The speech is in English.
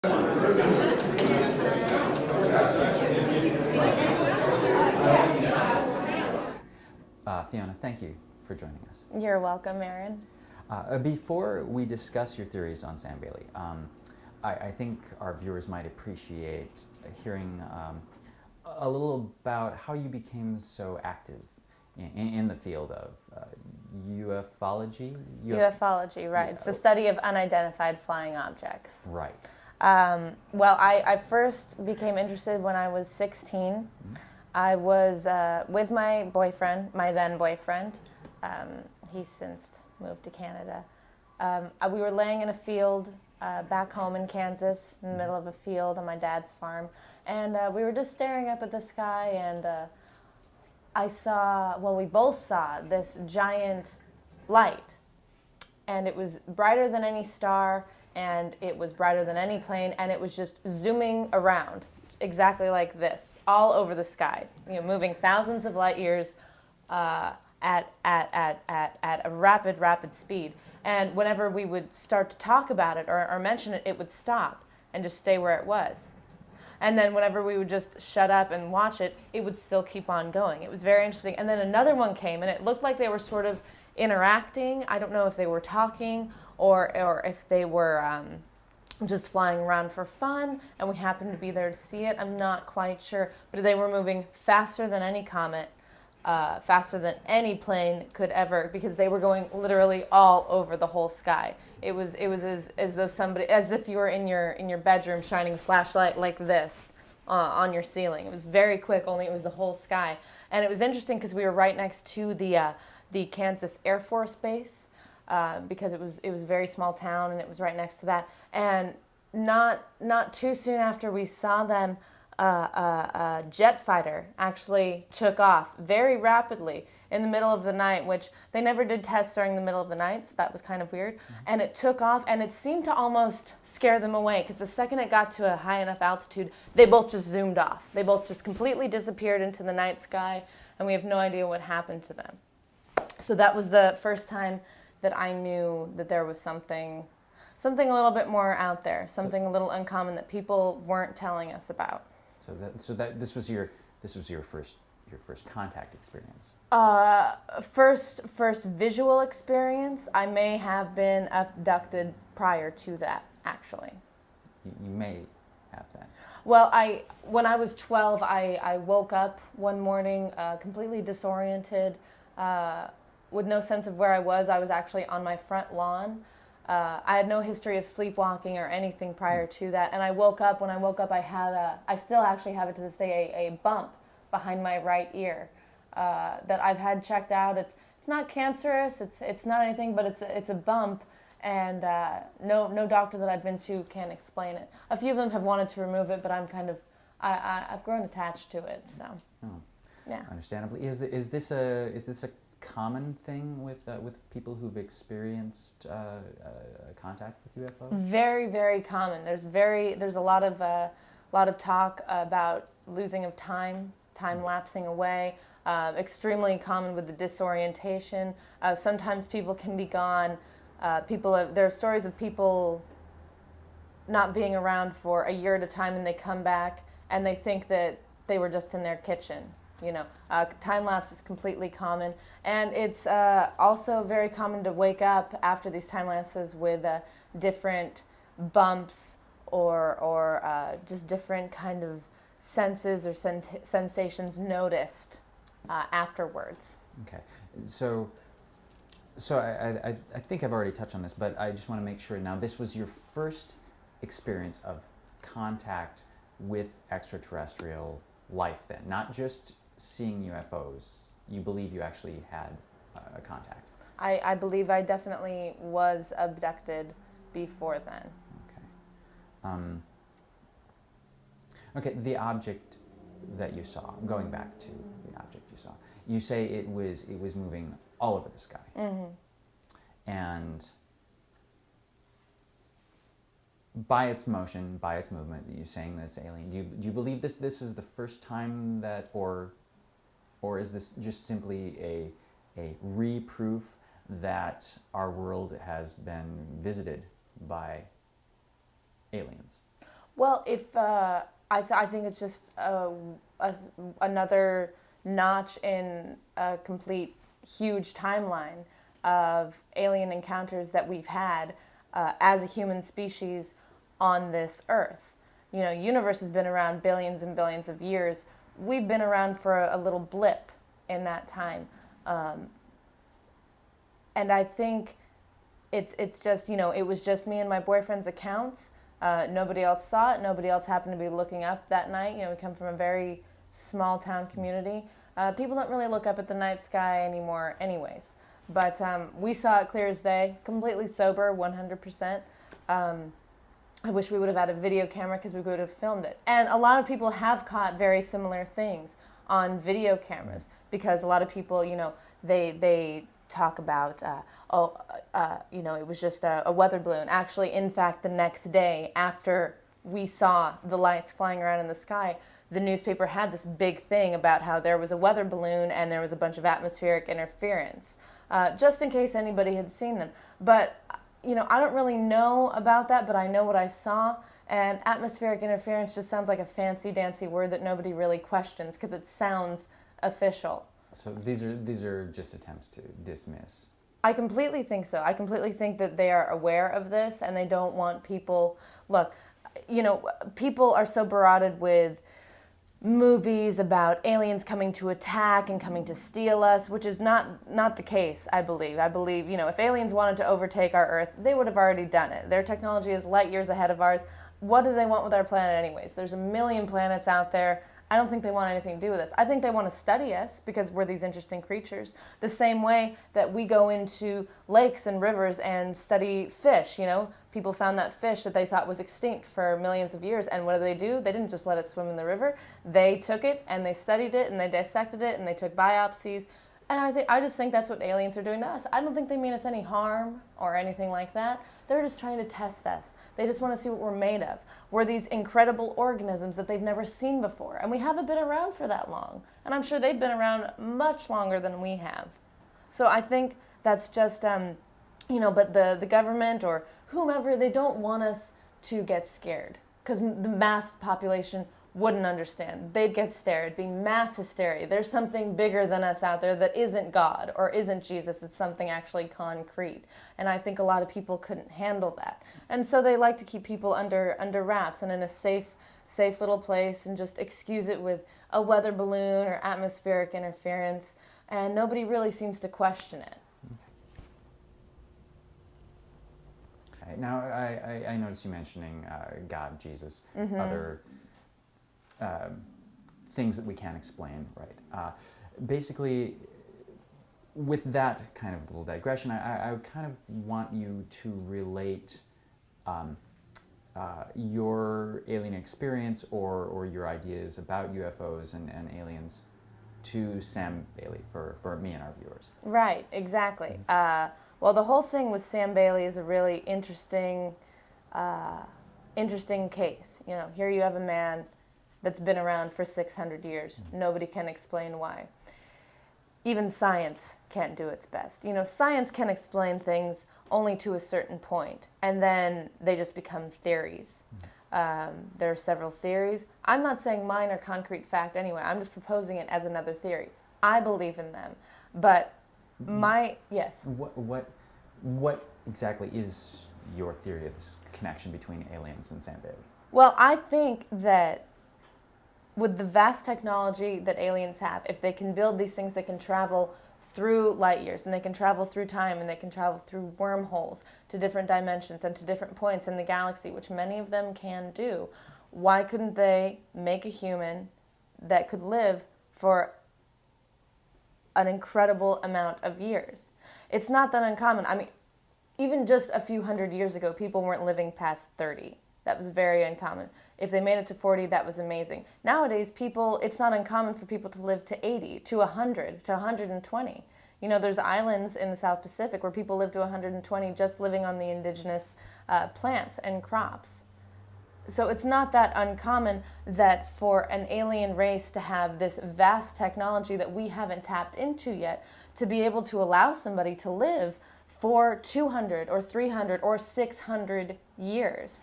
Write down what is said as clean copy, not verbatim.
Fiona, thank you for joining us. You're welcome, Aaron. Before we discuss your theories on Sam Bailey, I think our viewers might appreciate hearing a little about how you became so active in the field of UFOlogy? UFOlogy, right. It's the study of unidentified flying objects. Right. Well, I first became interested when I was 16. Mm-hmm. I was with my boyfriend, my then boyfriend. He's since moved to Canada. We were laying in a field back home in Kansas, in the middle of a field on my dad's farm. And we were just staring up at the sky, and we both saw this giant light. And it was brighter than any star, and it was brighter than any plane, and it was just zooming around, exactly like this, all over the sky, moving thousands of light years at a rapid speed. And whenever we would start to talk about it or mention it, it would stop and just stay where it was. And then whenever we would just shut up and watch it, it would still keep on going. It was very interesting. And then another one came, and it looked like they were sort of interacting. I don't know if they were talking or if they were just flying around for fun, and we happened to be there to see it. I'm not quite sure, but they were moving faster than any comet, faster than any plane could ever, because they were going literally all over the whole sky. It was as though as if you were in your bedroom shining a flashlight like this on your ceiling. It was very quick, only it was the whole sky. And it was interesting because we were right next to the Kansas Air Force Base, because it was a very small town, and it was right next to that. And not too soon after we saw them, a jet fighter actually took off very rapidly in the middle of the night, which they never did test during the middle of the night, so that was kind of weird. Mm-hmm. And it took off, and it seemed to almost scare them away, because the second it got to a high enough altitude, they both just zoomed off. They both just completely disappeared into the night sky, and we have no idea what happened to them. So that was the first time that I knew that there was something a little bit more out there, something a little uncommon that people weren't telling us about. So this was your first contact experience. First visual experience. I may have been abducted prior to that, actually. You may have that. Well, when I was 12, I woke up one morning completely disoriented, with no sense of where I was. I was actually on my front lawn. I had no history of sleepwalking or anything prior to that. And I woke up. When I woke up, I still actually have it to this day, a bump behind my right ear that I've had checked out. It's not cancerous. It's not anything, but it's a bump. And no doctor that I've been to can explain it. A few of them have wanted to remove it, but I've grown attached to it. So, yeah. Understandably, is this a common thing with people who've experienced contact with UFOs? Very, very common. There's a lot of talk about losing of time lapsing away. Extremely common with the disorientation. Sometimes people can be gone. There are stories of people not being around for a year at a time, and they come back and they think that they were just in their kitchen. Time lapse is completely common, and it's also very common to wake up after these time lapses with different bumps or just different kind of senses or sensations noticed afterwards. Okay, so I think I've already touched on this, but I just want to make sure now. This was your first experience of contact with extraterrestrial life, then, not just seeing UFOs. You believe you actually had a contact? I believe I definitely was abducted before then. Okay, the object that you saw, going back to the object you saw, you say it was moving all over the sky. Mm-hmm. And by its motion, by its movement, you're saying that it's alien. Do you believe this is the first time that, or is this just simply a reproof that our world has been visited by aliens? Well, if I think it's just another notch in a complete huge timeline of alien encounters that we've had as a human species on this Earth. You know, universe has been around billions and billions of years. We've been around for a little blip in that time, and I think it's just, you know, it was just me and my boyfriend's accounts. Nobody else saw it. Nobody else happened to be looking up that night. You know, we come from a very small town community. People don't really look up at the night sky anymore anyways. But we saw it clear as day, completely sober, 100%. I wish we would have had a video camera because we would have filmed it. And a lot of people have caught very similar things on video cameras because a lot of people, you know, they talk about, you know, it was just a weather balloon. Actually, in fact, the next day after we saw the lights flying around in the sky, the newspaper had this big thing about how there was a weather balloon and there was a bunch of atmospheric interference, just in case anybody had seen them. But, you know, I don't really know about that, but I know what I saw. And atmospheric interference just sounds like a fancy dancy word that nobody really questions because it sounds official. So these are just attempts to dismiss. I completely think so. I completely think that they are aware of this and they don't want people. Look, you know, people are so barraged with movies about aliens coming to attack and coming to steal us, which is not the case, I believe. I believe, you know, if aliens wanted to overtake our Earth, they would have already done it. Their technology is light years ahead of ours. What do they want with our planet anyways? There's a million planets out there. I don't think they want anything to do with us. I think they want to study us because we're these interesting creatures. The same way that we go into lakes and rivers and study fish, you know. People found that fish that they thought was extinct for millions of years. And what do? They didn't just let it swim in the river. They took it and they studied it and they dissected it and they took biopsies. And I just think that's what aliens are doing to us. I don't think they mean us any harm or anything like that. They're just trying to test us. They just want to see what we're made of. We're these incredible organisms that they've never seen before. And we haven't been around for that long. And I'm sure they've been around much longer than we have. So I think that's just, you know, but the government or whomever, they don't want us to get scared. Because the mass population wouldn't understand. They'd get scared. It'd be mass hysteria. There's something bigger than us out there that isn't God or isn't Jesus. It's something actually concrete. And I think a lot of people couldn't handle that. And so they like to keep people under wraps and in a safe little place and just excuse it with a weather balloon or atmospheric interference. And nobody really seems to question it. Okay. Now, I noticed you mentioning God, Jesus, other things that we can't explain, right? Basically, with that kind of little digression, I would kind of want you to relate your alien experience or your ideas about UFOs and aliens to Sam Bailey for me and our viewers. Right, exactly. Well, the whole thing with Sam Bailey is a really interesting case. You know, here you have a man that's been around for 600 years. Nobody can explain why. Even science can't do its best. You know, science can explain things only to a certain point, and then they just become theories. There are several theories. I'm not saying mine are concrete fact anyway. I'm just proposing it as another theory. I believe in them, but yes. What exactly is your theory of this connection between aliens and Sam Bailey? Well, I think that with the vast technology that aliens have, if they can build these things that can travel through light years and they can travel through time and they can travel through wormholes to different dimensions and to different points in the galaxy, which many of them can do, why couldn't they make a human that could live for an incredible amount of years? It's not that uncommon. I mean, even just a few hundred years ago, people weren't living past 30. That was very uncommon. If they made it to 40, that was amazing. Nowadays, it's not uncommon for people to live to 80, to 100, to 120. You know, there's islands in the South Pacific where people live to 120 just living on the indigenous plants and crops. So it's not that uncommon that for an alien race to have this vast technology that we haven't tapped into yet, to be able to allow somebody to live for 200 or 300 or 600 years.